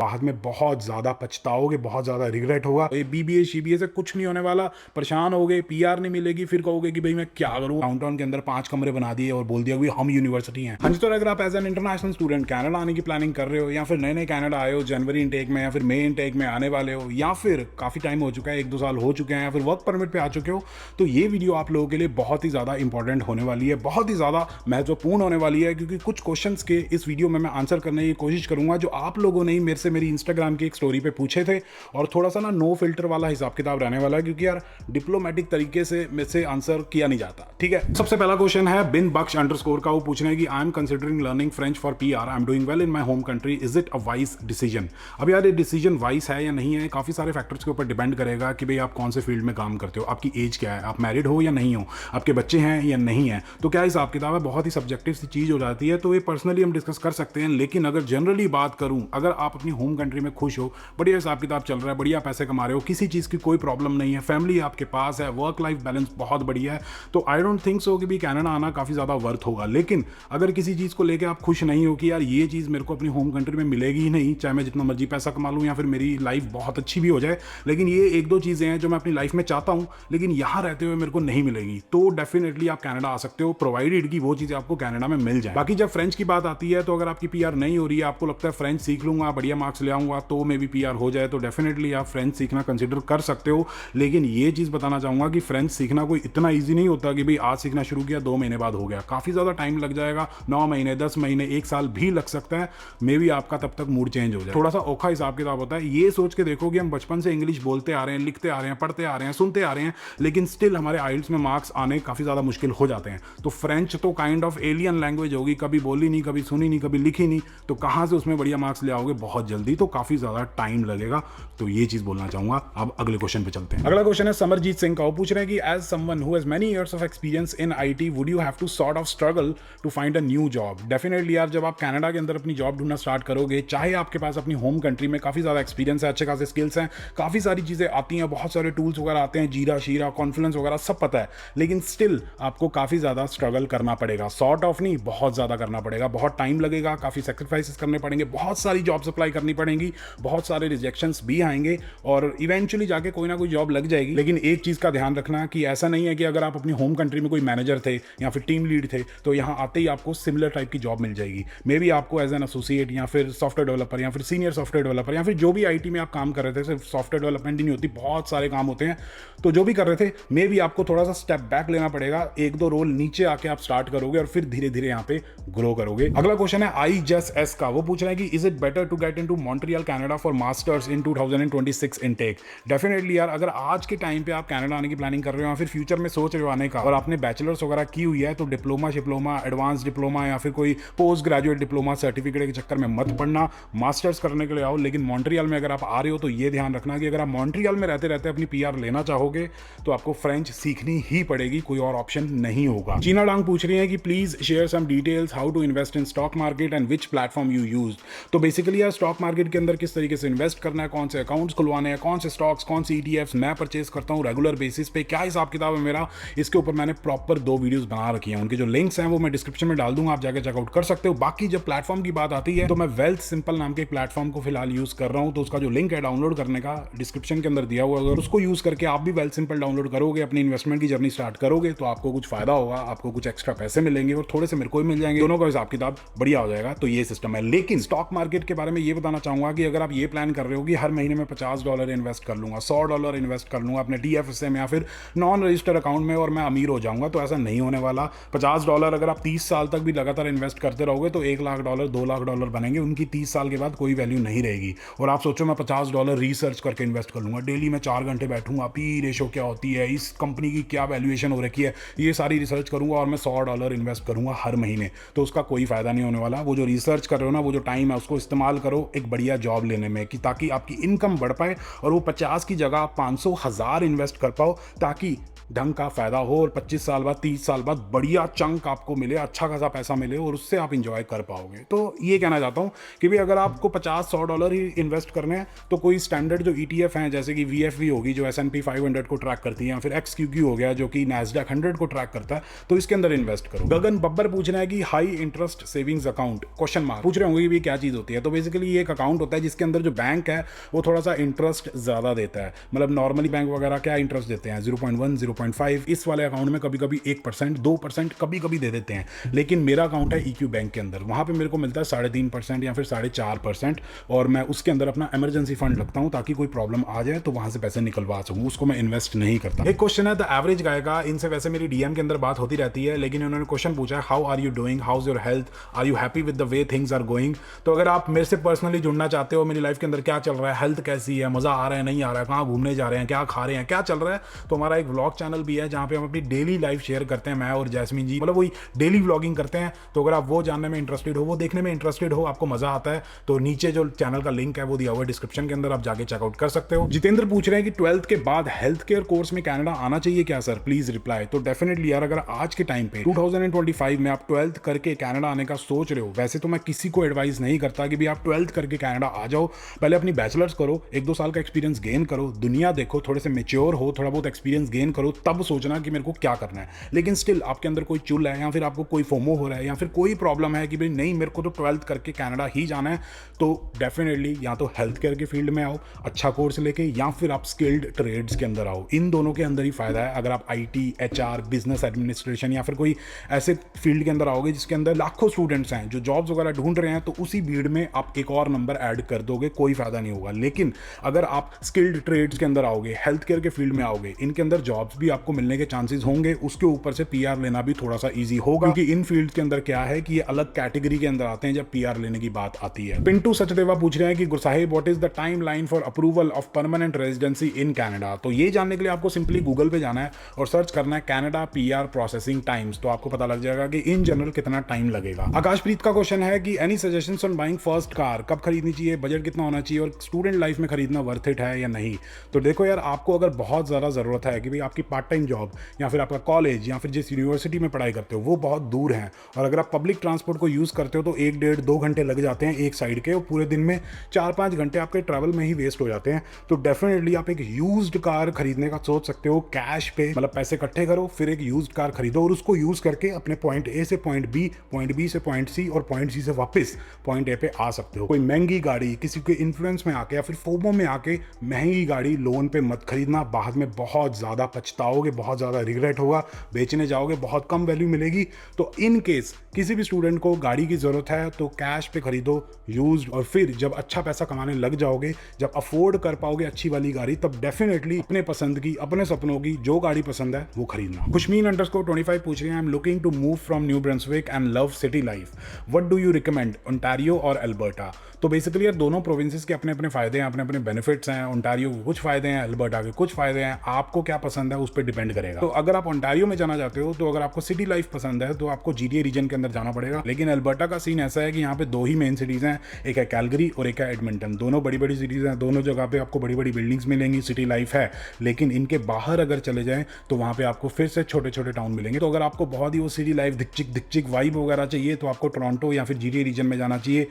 बाद में बहुत ज़्यादा पछताओगे, बहुत ज़्यादा रिग्रेट होगा। ये बीबीए शीबीए से कुछ नहीं होने वाला, परेशान होगे, पीआर नहीं मिलेगी, फिर कहोगे कि भाई मैं क्या करूँ। डाउनटाउन के अंदर 5 कमरे बना दिए और बोल दिया कि हम यूनिवर्सिटी हैं। हाँ जी, तो अगर आप as an international student Canada आने की प्लानिंग कर रहे हो, या फिर नए नए कनाडा आए हो जनवरी इनटेक में, या फिर मई इनटेक में आने वाले हो, या फिर काफ़ी टाइम हो चुका है, 1-2 साल हो चुके हैं, या फिर वर्क परमिट पे आ चुके हो, तो ये वीडियो आप लोगों के लिए बहुत ही ज़्यादा इंपॉर्टेंट होने वाली है, बहुत ही ज़्यादा महत्वपूर्ण होने वाली है, क्योंकि कुछ क्वेश्चंस के इस वीडियो में मैं आंसर करने की कोशिश करूंगा जो आप लोगों ने मेरे से मेरी इंस्टाग्राम की एक स्टोरी पे पूछे थे। और थोड़ा सा ना नो फिल्टर वाला हिसाब किताब रहने वाला है, क्योंकि यार डिप्लोमेटिक तरीके से मेरे से आंसर किया नहीं जाता। ठीक है, सबसे पहला क्वेश्चन है बिन बख्श अंडरस्कोर का। वो पूछ रहे हैं कि I am considering learning French for PR, I am doing well in my home country, is it a wise decision. अब यार ये डिसीजन वाइज है या नहीं है, काफी सारे फैक्टर्स के ऊपर डिपेंड करेगा कि भाई आप कौन से फील्ड में काम करते हो, आपकी एज क्या है, आप मैरिड हो या नहीं हो, आपके बच्चे हैं या नहीं है, तो क्या हिसाब किताब है, बहुत ही सब्जेक्टिव सी चीज हो जाती है। तो ये पर्सनली हम डिस्कस कर सकते हैं, लेकिन अगर जनरली बात करूं, अगर आप अपनी होम कंट्री में खुश हो, बढ़िया हिसाब किताब चल रहा है, बढ़िया पैसे कमा रहे हो, किसी चीज़ की कोई प्रॉब्लम नहीं है, फैमिली आपके पास है, वर्क लाइफ बैलेंस बहुत बढ़िया है, तो आई डोंट थिंक सो कि भी कनाडा आना काफ़ी ज़्यादा वर्थ होगा। लेकिन अगर किसी चीज़ को लेकर आप खुश नहीं हो कि यार ये चीज़ मेरे को अपनी होम कंट्री में मिलेगी ही नहीं, चाहे मैं जितना मर्जी पैसा कमा लूँ या फिर मेरी लाइफ बहुत अच्छी भी हो जाए, लेकिन ये 1-2 चीज़ें हैं जो मैं अपनी लाइफ में चाहता हूँ लेकिन यहाँ रहते हुए मेरे को नहीं मिलेगी, तो डेफिनेटली आप कनाडा आ सकते हो, प्रोवाइडेड कि वो चीज़ें आपको कनाडा में मिल जाए। बाकी जब फ्रेंच की बात आती है, तो अगर आपकी पीआर नहीं हो रही है, आपको लगता है फ्रेंच सीख लूंगा, बढ़िया मार्क्स ले आऊंगा तो मे भी पीआर हो जाए, तो डेफिनेटली आप फ्रेंच सीखना कंसिडर कर सकते हो। लेकिन ये चीज़ बताना चाहूँगा कि फ्रेंच सीखना कोई इतना ईजी नहीं होता कि भाई आज सीखना शुरू किया 2 महीने बाद हो गया, काफ़ी ज़्यादा टाइम लग जाएगा, 9 महीने, 10 महीने, 1 साल भी लग सकता है, मे भी आपका तब तक मूड चेंज हो जाए। थोड़ा सा औखा हिसाब किताब होता है। ये सोच के देखो कि हम बचपन से इंग्लिश बोलते आ रहे हैं, लिखते आ रहे हैं, पढ़ते आ रहे हैं, सुनते आ रहे हैं, लेकिन स्टिल हमारे आइल्स में मार्क्स आने काफ़ी ज़्यादा मुश्किल हो जाते हैं। तो फ्रेंच तो काइंड ऑफ एलियन लैंग्वेज होगी, कभी बोली नहीं, कभी सुनी नहीं, कभी लिखी नहीं, तो कहाँ से उसमें बढ़िया मार्क्स ले आओगे बहुत जल्दी, तो काफ़ी ज़्यादा टाइम लगेगा। तो ये चीज़ बोलना चाहूँगा। अब अगले क्वेश्चन पे चलते हैं। अगला क्वेश्चन है समरजीत सिंह का। वो पूछ रहे हैं कि as someone who has many years of experience in IT, would you have to sort of struggle to find a new job. Definitely यार, जब आप कनाडा के अंदर अपनी जॉब ढूंढना स्टार्ट करोगे, चाहे आपके पास अपनी होम कंट्री में काफ़ी ज़्यादा एक्सपीरियंस है, अच्छे खासे स्किल्स हैं, काफ़ी सारी चीज़ें आती हैं, बहुत सारे टूल्स वगैरह आते हैं, जीरा शीरा कॉन्फ्लुएंस वगैरह सब पता है, लेकिन स्टिल आपको काफ़ी ज़्यादा स्ट्रगल करना पड़ेगा। सॉर्ट ऑफ नहीं, बहुत ज़्यादा करना पड़ेगा, बहुत टाइम लगेगा, काफ़ी सेक्रीफाइसेस करने पड़ेंगे, बहुत सारी जॉब्स अप्लाई करनी पड़ेंगी, बहुत सारे रिजेक्शंस भी आएंगे और इवेंचुअली जाके कोई ना कोई जॉब लग जाएगी। लेकिन एक चीज़ का ध्यान रखना कि ऐसा नहीं है कि अगर आप अपनी होम कंट्री में कोई मैनेजर थे या फिर टीम लीड थे तो यहाँ आते ही आपको सिमिलर टाइप की जॉब मिल जाएगी। मे बी आपको एज एन एसोसिएट या फिर सॉफ्टवेयर डेवलपर या फिर सीनियर सॉफ्टवेयर डेवलपर या फिर जो भी आईटी में आप काम कर रहे थे, सिर्फ सॉफ्टवेयर डेवलपमेंट ही नहीं होती, बहुत सारे काम होते हैं, तो जो भी कर रहे थे मे बी आपको थोड़ा सा स्टेप बैक लेना पड़ेगा, 1-2 रोल नीचे आके आप स्टार्ट करोगे और फिर धीरे धीरे यहाँ पे ग्रो करोगे। अगला क्वेश्चन है आई जस एस का। वो पूछ रहे हैं कि is it better to get into Montreal Canada for masters in 2026 intake. Definitely यार, अगर आज के टाइम पे आप कनाडा आने की प्लानिंग कर रहे हो या फिर फ्यूचर में सोच रहे हो आने का और आपने बैचलर्स वगैरह की हुई है, तो डिप्लोमा शिप्लोमा, एडवांस डिप्लोमा या फिर कोई पोस्ट ग्रेजुएट डिप्लोमा सर्टिफिकेट के चक्कर में मत पड़ना, मास्टर्स करने के लिए आओ। लेकिन मॉन्ट्रियल में अगर आप आ रहे हो तो ये ध्यान रखना कि अगर आप मॉन्ट्रियल में रहते रहते अपनी पीआर लेना चाहोगे तो आपको फ्रेंच सीखनी ही पड़ेगी, कोई और ऑप्शन नहीं होगा। चीना डांग पूछ रही है कि please share some details how to invest in stock market and which platform you use. तो बेसिकली यार, स्टॉक मार्केट के अंदर किस तरीके से इन्वेस्ट करना है, कौन से अकाउंट्स खुलवाने हैं, कौन से स्टॉक्स, कौन सी ईटीएफ्स मैं परचेज करता हूँ रेगुलर बेसिस पे, क्या हिसाब किताब है मेरा, इसके ऊपर मैंने प्रॉपर 2 वीडियोस बना रखी हैं, उनके जो लिंक्स हैं वो मैं डिस्क्रिप्शन में डाल दूंगा, आप जाके चेकआउट कर सकते हो। बाकी जब प्लेटफॉर्म की बात आती है तो मैं वेल्थ सिंपल नाम के एक प्लेटफॉर्म को फिलहाल यूज कर रहा हूँ, तो उसका जो लिंक है डाउनलोड करने का डिस्क्रिप्शन के अंदर दिया हुआ है, अगर उसको यूज करके आप भी वेल्थ सिंपल डाउनलोड करोगे, अपनी इन्वेस्टमेंट की जर्नी स्टार्ट करोगे, तो आपको कुछ फायदा होगा, आपको कुछ एक्स्ट्रा पैसे मिलेंगे और थोड़े से मेरे को भी मिल जाएंगे, दोनों का हिसाब किताब बढ़िया हो जाएगा। तो ये सिस्टम है। लेकिन स्टॉक मार्केट के बारे में ये बताना चाहूंगा कि अगर आप ये प्लान कर रहे हो कि हर महीने में $50 इन्वेस्ट कर लूंगा, $100 इन्वेस्ट कर लूंगा अपने टीएफएसए में या फिर नॉन रजिस्टर्ड अकाउंट में और मैं अमीर हो जाऊंगा, तो ऐसा नहीं होने वाला। $50 अगर आप 30 साल तक भी लगातार इन्वेस्ट करते रहोगे तो $1,00,000 $2,00,000 बनेंगे, उनकी 30 साल के बाद कोई वैल्यू नहीं रहेगी। और आप सोचो मैं $50 रिसर्च करके इन्वेस्ट कर लूंगा, डेली मैं 4 घंटे बैठूंगा, पी रेशो क्या होती है, इस कंपनी की क्या वैल्यूएशन हो रखी है, ये सारी रिसर्च करूंगा और मैं $100 इन्वेस्ट करूंगा हर महीने, तो उसका कोई फायदा नहीं होने वाला। वो जो रिसर्च कर रहे हो ना, वो जो टाइम है उसको इस्तेमाल करो एक बढ़िया जॉब लेने में, कि ताकि आपकी इनकम बढ़ पाए और वो 50 की जगह आप 500 1000 इन्वेस्ट कर पाओ, ताकि ढंग का फायदा हो और 25 साल बाद 30 साल बाद बढ़िया चंक आपको मिले, अच्छा खासा पैसा मिले और उससे आप इंजॉय कर पाओगे। तो ये कहना चाहता हूँ कि भाई अगर आपको $50-100 ही इन्वेस्ट करने हैं तो कोई स्टैंडर्ड जो ETF हैं, जैसे कि VFV होगी जो S&P 500 को ट्रैक करती है, या फिर XQQ हो गया जो कि NASDAQ 100 को ट्रैक करता है, तो इसके अंदर इन्वेस्ट करो। गगन बब्बर पूछ रहे हैं कि high interest savings account question mark पूछ रहे होंगे कि क्या चीज़ होती है। तो बेसिकली ये एक एक अकाउंट होता है जिसके अंदर जो बैंक है वो थोड़ा सा इंटरेस्ट ज़्यादा देता है। मतलब नॉर्मली बैंक वगैरह क्या इंटरेस्ट देते हैं 0.1 0.5, इस वाले अकाउंट में कभी कभी 1% 2% कभी कभी दे देते हैं। लेकिन मेरा अकाउंट है EQ बैंक के अंदर, वहाँ पे मेरे को मिलता है 3.5% या फिर 4.5%, और मैं उसके अंदर अपना इमरजेंसी फंड रखता हूँ ताकि कोई प्रॉब्लम आ जाए तो वहाँ से पैसे निकलवा सकूँ, उसको मैं इन्वेस्ट नहीं करता। एक क्वेश्चन है द एवरेज गाय का, इनसे वैसे मेरी DM के अंदर बात होती रहती है, लेकिन इन्होंने क्वेश्चन पूछा है how are you doing, how is your health, are you happy with the way things are going. तो अगर आप मेरे से पर्सनली जुड़ना चाहते हो, मेरी लाइफ के अंदर क्या चल रहा है, हेल्थ कैसी है, मजा आ रहा है नहीं आ रहा है, कहाँ घूमने जा रहे हैं, क्या खा रहे हैं, क्या चल रहा है, तो हमारा एक व्लॉग चैनल भी है जहाँ पे हम अपनी डेली लाइफ शेयर करते हैं, मैं और जैस्मीन जी, मतलब वही डेली व्लॉगिंग करते हैं। तो अगर आप वो जानने में इंटरेस्टेड हो, वो देखने में इंटरेस्टेड हो, आपको मजा आता है, तो नीचे जो चैनल का लिंक है वो दिया हुआ है डिस्क्रिप्शन के अंदर, आप जाके चेकआउट कर सकते हो। जितेंद्र पूछ रहे हैं कि 12th के बाद हेल्थ केयर कोर्स में कनाडा आना चाहिए क्या सर, प्लीज रिप्लाई। तो डेफिनेटली यार, अगर आज के टाइम पे 2025 में आप 12th करके कनाडा आने का सोच रहे हो, वैसे तो मैं किसी को एडवाइस नहीं करता कि भी आप 12th करके कनाडा आ जाओ, पहले अपनी बैचलर्स करो, 1-2 साल का एक्सपीरियंस गेन करो, दुनिया देखो, थोड़े से मेच्योर हो, थोड़ा बहुत एक्सपीरियंस गेन करो, तब सोचना कि मेरे को क्या करना है। लेकिन स्टिल आपके अंदर कोई चुल है, या फिर आपको कोई फोमो हो रहा है, या फिर कोई प्रॉब्लम है कि भाई नहीं मेरे को तो 12th करके कनाडा ही जाना है, तो डेफिनेटली या तो हेल्थ केयर के फील्ड में आओ अच्छा कोर्स लेके, या फिर आप स्किल्ड ट्रेड्स के अंदर आओ। इन दोनों के अंदर ही फायदा है। अगर आप IT HR बिजनेस एडमिनिस्ट्रेशन या फिर कोई ऐसे फील्ड के अंदर आओगे जिसके अंदर लाखों स्टूडेंट्स हैं जो जॉब्स वगैरह ढूंढ रहे हैं, तो उसी भीड़ में आप एक और नंबर ऐड कर दोगे, कोई फायदा नहीं होगा। लेकिन अगर आप स्किल्ड ट्रेड्स के अंदर आओगे, हेल्थ केयर के फील्ड में आओगे, इनके अंदर जॉब्स भी आपको मिलने के चांसेस होंगे, उसके ऊपर से PR लेना भी थोड़ा सा ईजी होगा, क्योंकि इन फील्ड के अंदर क्या है कि ये अलग कैटेगरी के अंदर आते हैं जब PR लेने की बात आती है। पिंटू सचदेवा पूछ रहे हैं कि Gursahib what is the time line for approval of permanent residency in Canada. तो ये जानने के लिए आपको सिंपली गूगल पे जाना है और सर्च करना है कनाडा PR प्रोसेसिंग टाइम्स, तो आपको पता लग जाएगा कि इन जनरल कितना टाइम लगेगा। आकाशप्रीत का क्वेश्चन है कि any suggestions on buying first car, कब खरीदनी चाहिए, बजट कितना होना चाहिए, और स्टूडेंट लाइफ में खरीदना वर्थ इट है या नहीं। तो देखो यार, आपको अगर बहुत ज़्यादा ज़रूरत है कि भाई आपकी पार्ट टाइम जॉब या फिर आपका कॉलेज या फिर जिस यूनिवर्सिटी में पढ़ाई करते हो वो बहुत दूर है, और अगर आप पब्लिक ट्रांसपोर्ट को यूज़ करते हो तो 1-1.5-2 घंटे लग जाते हैं एक साइड के, और पूरे दिन में 4-5 घंटे आपके ट्रैवल में ही वेस्ट हो जाते हैं। तो डेफिनेटली आप एक यूज्ड कार खरीदने का सोच सकते हो, कैश पे, मतलब पैसे इकट्ठे करो, फिर एक यूज्ड कार खरीदो और उसको यूज़ करके अपने पॉइंट A से पॉइंट B, पॉइंट B से पॉइंट C और पॉइंट C से वापस पॉइंट A पे आ सकते हो। कोई महंगी गाड़ी किसी के इन्फ्लुएंस में आके या फिर फोमो में आके महंगी गाड़ी लोन पे मत खरीदना, बाद में बहुत ज़्यादा पछताओगे, बहुत ज़्यादा रिग्रेट होगा, बेचने जाओगे बहुत कम वैल्यू मिलेगी। तो इन केस किसी भी स्टूडेंट को गाड़ी की ज़रूरत है तो कैश पे खरीदो यूज्ड, और फिर जब अच्छा पैसा कमाने लग जाओगे, जब अफोर्ड कर पाओगे अच्छी वाली गाड़ी, तब डेफिनेटली अपने पसंद की, अपने सपनों की जो गाड़ी पसंद है वो खरीदना। खुशमीन_25 पूछ रहे हैं, I am looking to move from New Brunswick and love city life, what do you recommend, Ontario और अल्बर्टा। तो बेसिकली यार, दोनों प्रोविंसेस के अपने अपने फायदे हैं, अपने अपने बेनिफिट्स हैं। ओंटारियो के कुछ फायदे हैं, अल्बर्टा के कुछ फायदे हैं, आपको क्या पसंद है उस पर डिपेंड करेगा। तो अगर आप ओंटारियो में जाना चाहते हो, तो अगर आपको सिटी लाइफ पसंद है तो आपको GTA रीजन के अंदर जाना पड़ेगा। लेकिन अल्बर्टा का सीन ऐसा है कि यहाँ पे 2 ही मेन सिटीज़ हैं, एक है कैलगरी और एक है एडमिंटन। दोनों बड़ी बड़ी सिटीज़ हैं, दोनों जगह पे आपको बड़ी बड़ी बिल्डिंग्स मिलेंगी, सिटी लाइफ है। लेकिन इनके बाहर अगर चले जाएं तो वहाँ पे आपको फिर से छोटे छोटे टाउन मिलेंगे। तो अगर आपको बहुत ही वो सिटी लाइफ दिक्चिक वाइब वगैरह चाहिए तो आपको टोरंटो या फिर GTA रीजन में जाना चाहिए।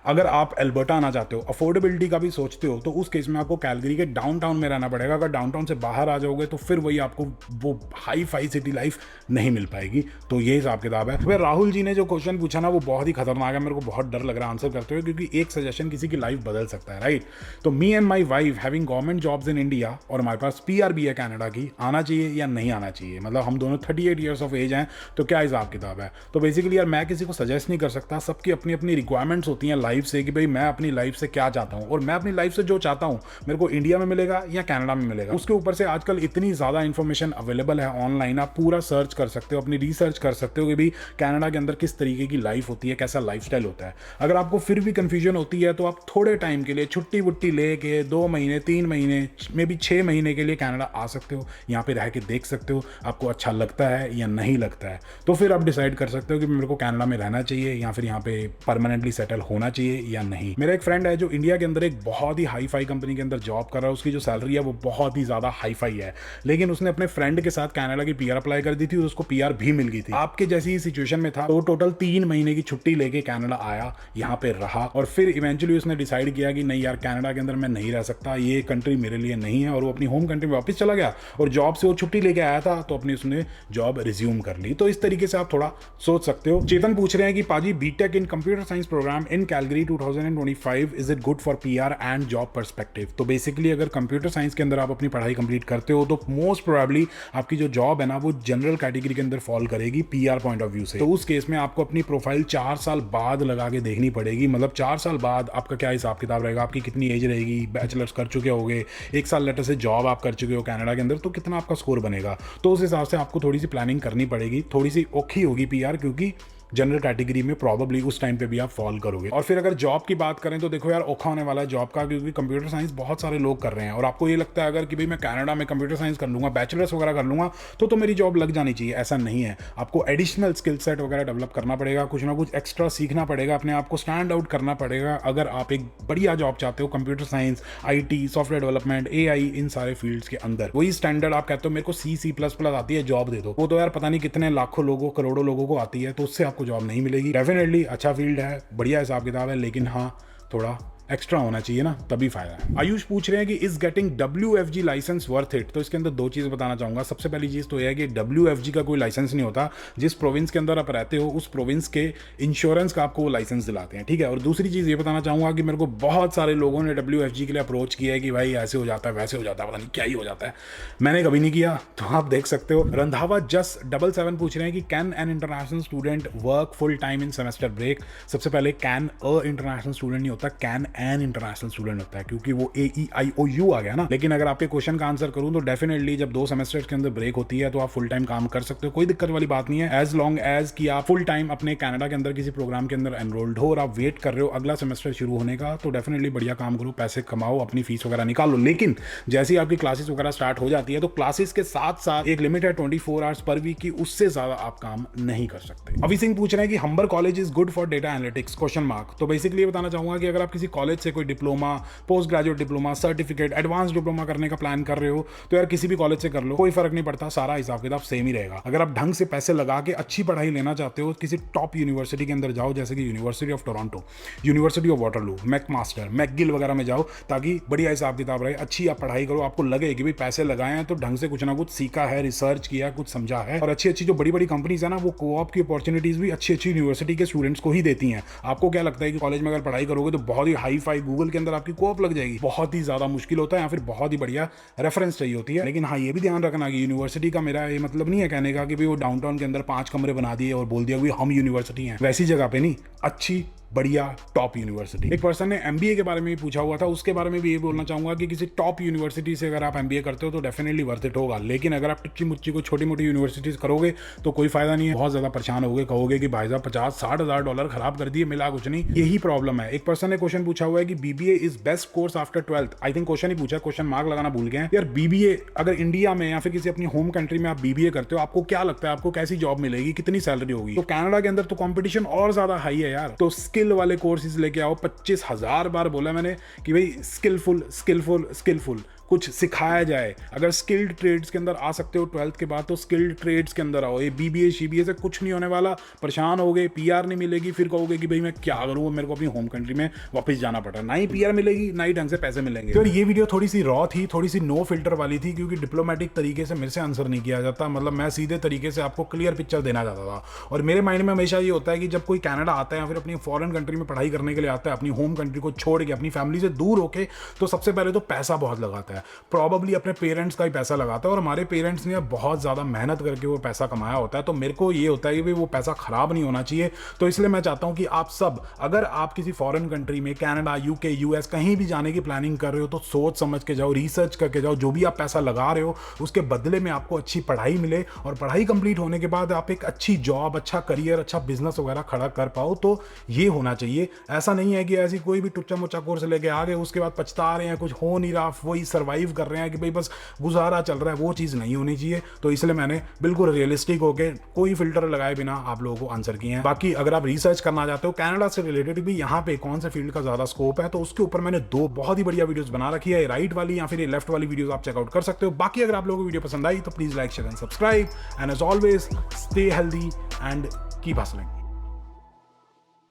अगर आप अल्बर्टा आना चाहते हो, अफोर्डेबिलिटी का भी सोचते हो, तो उस केस में आपको कैलगरी के डाउनटाउन में रहना पड़ेगा। अगर डाउनटाउन से बाहर आ जाओगे तो फिर वही आपको वो हाई फाई सिटी लाइफ नहीं मिल पाएगी। तो ये हिसाब किताब है। फिर राहुल जी ने जो क्वेश्चन पूछा ना, वो बहुत ही खतरनाक है, मेरे को बहुत डर लग रहा है आंसर करते हुए, क्योंकि एक सजेशन किसी की लाइफ बदल सकता है, राइट। तो me and my wife having government jobs in India, और हमारे पास PR भी है कनाडा की, आना चाहिए या नहीं आना चाहिए। मतलब हम दोनों 38 ईयर्स ऑफ एज हैं, तो क्या हिसाब किताब है। तो बेसिकली यार, मैं किसी को सजेस्ट नहीं कर सकता, सबकी अपनी अपनी रिक्वायरमेंट्स होती हैं लाइफ से, कि भाई मैं अपनी लाइफ से क्या चाहता हूँ, और मैं अपनी लाइफ से जो चाहता हूँ मेरे को इंडिया में मिलेगा या कनाडा में मिलेगा। उसके ऊपर से आजकल इतनी ज़्यादा इन्फॉर्मेशन अवेलेबल है ऑनलाइन, आप पूरा सर्च कर सकते हो, अपनी रिसर्च कर सकते हो कि भाई कनाडा के अंदर किस तरीके की लाइफ होती है, कैसा लाइफस्टाइल होता है। अगर आपको फिर भी कन्फ्यूजन होती है तो आप थोड़े टाइम के लिए छुट्टी वुट्टी लेके 2 महीने 3 महीने मे भी 6 महीने के लिए कनाडा आ सकते हो, यहाँ पे रह के देख सकते हो आपको अच्छा लगता है या नहीं लगता है। तो फिर आप डिसाइड कर सकते हो कि मेरे को कनाडा में रहना चाहिए या फिर यहाँ पे परमानेंटली सेटल होना चाहिए या नहीं। मेरा एक फ्रेंड है जो इंडिया के अंदर एक बहुत ही हाई फाई कंपनी के अंदर जॉब कर रहा है, उसकी जो सैलरी है वो बहुत ही ज़्यादा हाई फाई है, लेकिन उसने अपने फ्रेंड के साथ कनाडा की PR अप्लाई कर दी थी और उसको PR भी मिल गई थी। आपके जैसी ही सिचुएशन में था, तो टोटल 3 महीने की छुट्टी लेके कनाडा आया, यहाँ पे रहा, और फिर इवेंचुअली उसने डिसाइड किया कि नहीं यार, कनाडा के अंदर मैं नहीं रह सकता, ये कंट्री मेरे लिए नहीं है, और वो अपनी होम कंट्री में वापस चला गया, और जॉब से वो छुट्टी लेके आया था तो अपनी उसने जॉब रिज्यूम कर ली। तो इस तरीके से आप थोड़ा सोच सकते हो। चेतन पूछ रहे हैं कि पाजी BTech in computer science program in Calgary 2025 is it good for PR and job perspective. तो बेसिकली अगर कंप्यूटर साइंस के अंदर आप अपनी पढ़ाई कंप्लीट करते हो तो मोस्ट प्रोबेबली आपकी जो जॉब है ना वो जनरल कैटेगरी के अंदर फॉल करेगी पीआर पॉइंट ऑफ व्यू से। तो उस केस में आपको अपनी प्रोफाइल 4 साल बाद लगा के देखनी पड़ेगी। मतलब 4 साल बाद आपका क्या हिसाब किताब रहेगा, आपकी कितनी एज रहेगी, बैचलर्स कर चुके होगे, 1 साल लेटर से जॉब आप कर चुके हो कनाडा के अंदर, तो कितना आपका स्कोर बनेगा। तो उस हिसाब से आपको थोड़ी सी प्लानिंग करनी पड़ेगी। थोड़ी सी औखी होगी पीआर, क्योंकि जनरल कैटेगरी में प्रॉब्ली उस टाइम पे भी आप फॉल करोगे। और फिर अगर जॉब की बात करें तो देखो यार, औखा होने वाला है जॉब का, क्योंकि कंप्यूटर साइंस बहुत सारे लोग कर रहे हैं और आपको ये लगता है अगर कि भाई मैं कनाडा में कंप्यूटर साइंस कर लूंगा, बैचलर्स वगैरह कर लूंगा तो मेरी जॉब लग जानी चाहिए। ऐसा नहीं है, आपको एडिशनल स्किल सेट वगैरह डेवलप करना पड़ेगा, कुछ ना कुछ एक्स्ट्रा सीखना पड़ेगा, अपने आप को स्टैंड आउट करना पड़ेगा अगर आप एक बढ़िया जॉब चाहते हो computer science, IT, software development, AI, इन सारे फील्ड्स के अंदर। वही स्टैंडर्ड आप कहते हो मेरे को C++ आती है, जॉब दे दो, वो तो यार पता नहीं कितने लाखों लोगों करोड़ों लोगों को आती है, तो उससे आपको जॉब नहीं मिलेगी। डेफिनेटली अच्छा फील्ड है, बढ़िया हिसाब किताब है, लेकिन हाँ थोड़ा एक्स्ट्रा होना चाहिए ना, तभी फायदा है। आयुष पूछ रहे हैं कि is getting WFG licence worth it. तो इसके अंदर 2 चीज़ बताना चाहूंगा। सबसे पहली चीज़ तो यह है कि WFG का कोई लाइसेंस नहीं होता। जिस प्रोविंस के अंदर आप रहते हो उस प्रोविंस के इंश्योरेंस का आपको वो लाइसेंस दिलाते हैं, ठीक है। और दूसरी चीज़ ये बताना चाहूंगा कि मेरे को बहुत सारे लोगों ने WFG के लिए अप्रोच किया है कि भाई ऐसे हो जाता है, वैसे हो जाता है, पता नहीं क्या ही हो जाता है। मैंने कभी नहीं किया, तो आप देख सकते हो। रंधावा जस्ट 77 पूछ रहे हैं कि can an international student work full time in semester break. सबसे पहले कैन अ इंटरनेशनल स्टूडेंट नहीं होता, कैन एन इंटरनेशनल स्टूडेंट होता है, क्योंकि वो AEIOU आ गया ना। लेकिन अगर आपके क्वेश्चन का आंसर करूं तो डेफिनेटली जब 2 सेमेस्टर्स के अंदर ब्रेक होती है तो आप फुल टाइम काम कर सकते हो, कोई दिक्कत वाली बात नहीं है, एज लॉन्ग एज कि आप फुल टाइम अपने कनाडा के अंदर किसी प्रोग्राम के अंदर एनरोल्ड हो और आप वेट कर रहे हो अगला सेमेस्टर शुरू होने का। तो डेफिनेटली बढ़िया काम करो, पैसे कमाओ, अपनी फीस वगैरह निकालो। लेकिन जैसे ही आपकी क्लासेस वगैरह स्टार्ट हो जाती है तो क्लासेस के साथ साथ एक लिमिट है 24 आवर्स पर वीक की, उससे ज्यादा आप काम नहीं कर सकते। अभी सिंह पूछ रहे हैं कि हम्बर college is good for data analytics question mark. तो बेसिकली ये बताना चाहूंगा कि अगर आप किसी कॉलेज से कोई diploma, post graduate diploma, certificate, advance diploma करने का प्लान कर रहे हो तो यार किसी भी कॉलेज से कर लो, कोई फर्क नहीं पड़ता, सारा हिसाब किताब सेम ही रहेगा। अगर आप ढंग से पैसे लगा के अच्छी पढ़ाई लेना चाहते हो, किसी टॉप यूनिवर्सिटी के अंदर जाओ, जैसे कि university of Toronto, university of Waterloo, McMaster, McGill वगैरह में जाओ, ताकि बढ़िया हिसाब किताब रहे, अच्छी आप पढ़ाई करो, आपको लगे कि भाई पैसे लगाए हैं तो ढंग से कुछ ना कुछ सीखा है, रिसर्च किया, कुछ समझा है। और अच्छी अच्छी जो बड़ी बड़ी कंपनीज है ना, वो कोऑप की अपॉर्चुनिटीज भी अच्छी अच्छी यूनिवर्सिटी के स्टूडेंट्स को ही देती हैं। आपको क्या लगता है कि कॉलेज में अगर पढ़ाई करोगे तो बहुत ही हाई फाई गूगल के अंदर आपकी कोऑप लग जाएगी? बहुत ही ज्यादा मुश्किल होता है, या फिर बहुत ही बढ़िया रेफरेंस चाहिए होती है। लेकिन हाँ, ये भी ध्यान रखना कि यूनिवर्सिटी का मेरा ये मतलब नहीं है कहने का कि भाई वो डाउनटाउन के अंदर 5 कमरे बना दिए और बोल दिया कि हम यूनिवर्सिटी हैं, वैसी जगह पे नहीं, अच्छी बढ़िया टॉप यूनिवर्सिटी। एक पर्सन ने MBA के बारे में भी पूछा हुआ था, उसके बारे में भी ये बोलना चाहूंगा कि किसी टॉप यूनिवर्सिटी से अगर आप MBA करते हो तो डेफिनेटली वर्थ इट होगा। लेकिन अगर आप टुच्ची मुच्ची को छोटी मोटी यूनिवर्सिटीज करोगे तो कोई फायदा नहीं है, बहुत ज्यादा परेशान होगे, कहोगे कि भाई साहब 50-60 हज़ार डॉलर खराब कर दिए, मिला कुछ नहीं। यही प्रॉब्लम है। एक पर्सन ने क्वेश्चन पूछा हुआ है कि BBA is best course after 12th। I think question ही पूछा, क्वेश्चन मार्क लगाना भूल गए यार। BBA अगर इंडिया में या फिर किसी अपनी होम कंट्री में आप BBA करते हो, आपको क्या लगता है आपको कैसी जॉब मिलेगी, कितनी सैलरी होगी? तो कनाडा के अंदर तो कॉम्पिटिशन और ज्यादा हाई है यार। तो स्किल वाले कोर्सेज लेके आओ। 25,000 बार बोला मैंने कि भाई स्किलफुल स्किलफुल स्किलफुल कुछ सिखाया जाए। अगर स्किल्ड ट्रेड्स के अंदर आ सकते हो 12th के बाद तो स्किल्ड ट्रेड्स के अंदर आओ। ये BBA CBA से कुछ नहीं होने वाला, परेशान होगे, PR नहीं मिलेगी, फिर कहोगे कि भाई मैं क्या करूँ, मेरे को अपनी होम कंट्री में वापस जाना पड़ा। ना ही PR मिलेगी, ना ही ढंग से पैसे मिलेंगे। तो ये वीडियो थोड़ी सी रॉ थी, थोड़ी सी नो फिल्टर वाली थी, क्योंकि डिप्लोमेटिक तरीके से मेरे से आंसर नहीं किया जाता। मतलब मैं सीधे तरीके से आपको क्लियर पिक्चर देना चाहता था। और मेरे माइंड में हमेशा ये होता है कि जब कोई कनाडा आता है या फिर अपनी फॉरेन कंट्री में पढ़ाई करने के लिए आता है, अपनी होम कंट्री को छोड़ के, अपनी फैमिली से दूर होके, तो सबसे पहले तो पैसा बहुत लगाता है, प्रॉबली अपने पेरेंट्स का ही पैसा लगाता है। और हमारे पेरेंट्स ने बहुत ज़्यादा मेहनत करके वो पैसा कमाया होता है। तो मेरे को ये होता है कि वो पैसा खराब नहीं होना चाहिए। तो इसलिए मैं चाहता हूँ कि आप सब, अगर आप किसी फॉरेन कंट्री में, कनाडा, UK, US कहीं भी जाने की प्लानिंग कर रहे हो तो सोच समझ के जाओ, रिसर्च करके जाओ। जो भी आप पैसा लगा रहे हो उसके बदले में आपको अच्छी पढ़ाई मिले, और पढ़ाई कंप्लीट होने के बाद आप एक अच्छी जॉब, अच्छा करियर, अच्छा बिजनेस वगैरह खड़ा कर पाओ। तो ये होना चाहिए। ऐसा नहीं है कि ऐसी कोई भी टुच्चा मुच्चा कोर्स लेके आ गए, उसके बाद पछता रहे हैं, कुछ हो नहीं रहा, वही सर्वाइव कर रहे हैं कि भाई बस गुजारा चल रहा है। वो चीज़ नहीं होनी चाहिए। तो इसलिए मैंने बिल्कुल रियलिस्टिक होकर, कोई फिल्टर लगाए बिना आप लोगों को आंसर किए हैं। बाकी अगर आप रिसर्च करना चाहते हो कनाडा से रिलेटेड भी, यहाँ पे कौन से फील्ड का ज़्यादा स्कोप है, तो उसके ऊपर मैंने 2 बहुत ही बढ़िया वीडियोस बना रखी है, राइट वाली या फिर लेफ्ट वाली वीडियोस आप चेकआउट कर सकते हो। बाकी अगर आप लोगों को वीडियो पसंद आई तो please like, share and subscribe, and as always stay healthy and keep hustling.